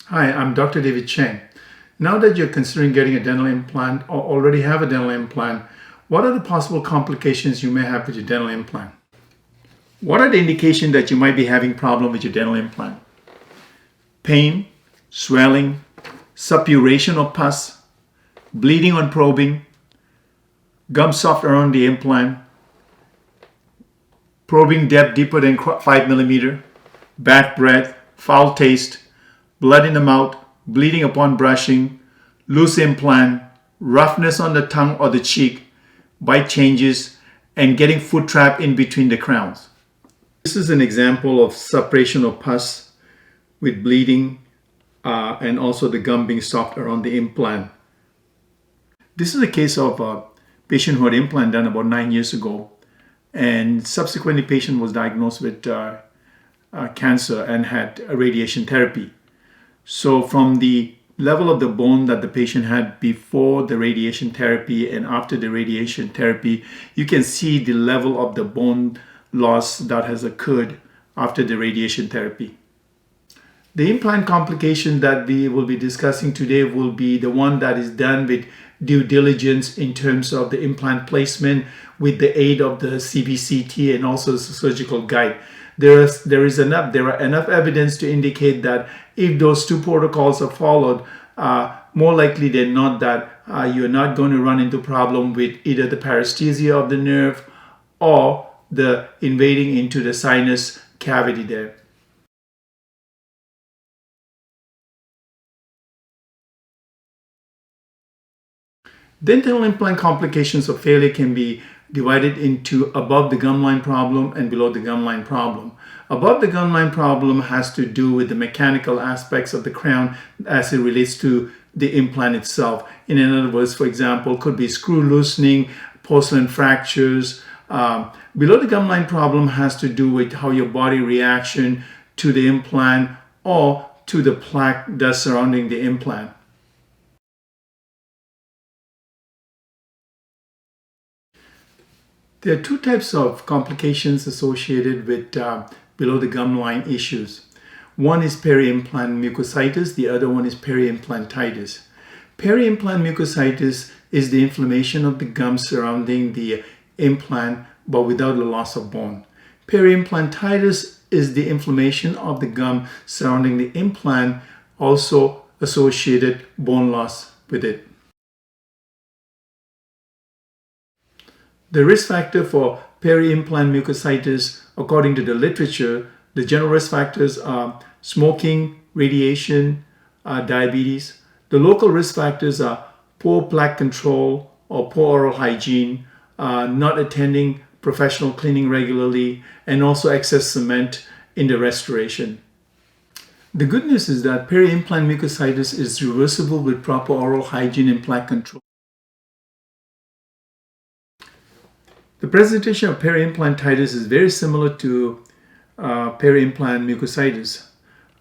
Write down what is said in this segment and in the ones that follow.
Hi, I'm Dr. David Cheng. Now that you're considering getting a dental implant or already have a dental implant, what are the possible complications you may have with your dental implant? What are the indications that you might be having problem with your dental implant? Pain, swelling, suppuration or pus, bleeding on probing, gum soft around the implant, probing depth deeper than 5 millimeter, bad breath, foul taste, blood in the mouth, bleeding upon brushing, loose implant, roughness on the tongue or the cheek, bite changes, and getting foot trap in between the crowns. This is an example of suppuration or pus with bleeding and also the gum being soft around the implant. This is a case of a patient who had implant done about 9 years ago, and subsequently patient was diagnosed with cancer and had radiation therapy. So from the level of the bone that the patient had before the radiation therapy and after the radiation therapy, you can see the level of the bone loss that has occurred after the radiation therapy. The implant complication that we will be discussing today will be the one that is done with due diligence in terms of the implant placement with the aid of the CBCT and also the surgical guide. There are enough evidence to indicate that if those two protocols are followed, more likely than not that you're not going to run into problem with either the paresthesia of the nerve or the invading into the sinus cavity there. Dental implant complications of failure can be divided into above the gum line problem and below the gum line problem. Above the gum line problem has to do with the mechanical aspects of the crown as it relates to the implant itself. In other words, for example, could be screw loosening, porcelain fractures. Below the gum line problem has to do with how your body reaction to the implant or to the plaque that's surrounding the implant. There are two types of complications associated with below the gum line issues. One is peri-implant mucositis, the other one is peri-implantitis. Peri-implant mucositis is the inflammation of the gum surrounding the implant but without the loss of bone. Peri-implantitis is the inflammation of the gum surrounding the implant, also associated bone loss with it. The risk factor for peri-implant mucositis, according to the literature, the general risk factors are smoking, radiation, diabetes. The local risk factors are poor plaque control or poor oral hygiene, not attending professional cleaning regularly, and also excess cement in the restoration. The good news is that peri-implant mucositis is reversible with proper oral hygiene and plaque control. The presentation of peri-implantitis is very similar to peri-implant mucositis.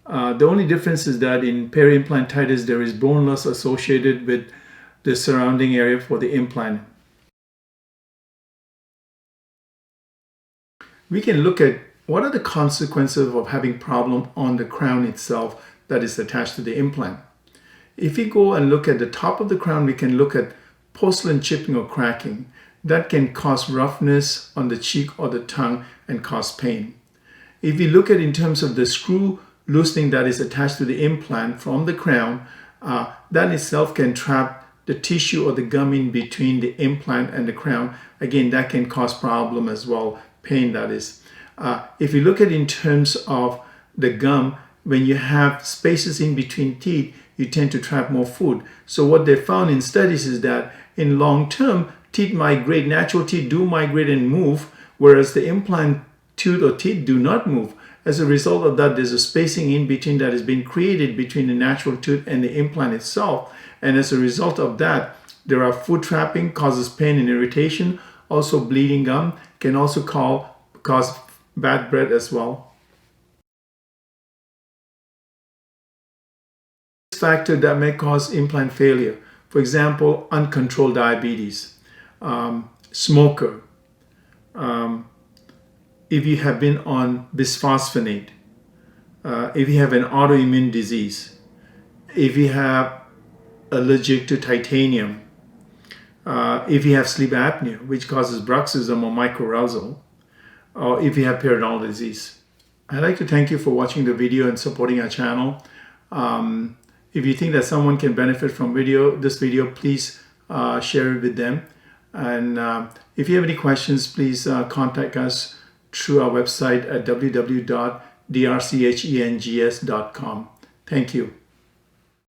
The only difference is that in peri-implantitis there is bone loss associated with the surrounding area for the implant. We can look at what are the consequences of having problem on the crown itself that is attached to the implant. If we go and look at the top of the crown, we can look at porcelain chipping or cracking. That can cause roughness on the cheek or the tongue and cause pain. If we look at in terms of the screw loosening that is attached to the implant from the crown, that itself can trap the tissue or the gum in between the implant and the crown. Again, that can cause problem as well, pain that is. If you look at in terms of the gum, when you have spaces in between teeth, you tend to trap more food. So what they found in studies is that in long term, teeth migrate, natural teeth do migrate and move, whereas the implant tooth or teeth do not move. As a result of that, there's a spacing in between that has been created between the natural tooth and the implant itself. And as a result of that, there are food trapping, causes pain and irritation. Also bleeding gum can also cause bad breath as well. Factor that may cause implant failure. For example, uncontrolled diabetes. Smoker, if you have been on bisphosphonate, if you have an autoimmune disease, if you have allergic to titanium, if you have sleep apnea, which causes bruxism or microarousal, or if you have periodontal disease. I'd like to thank you for watching the video and supporting our channel. If you think that someone can benefit from this video, please share it with them. And if you have any questions, please contact us through our website at www.drchengs.com. Thank you.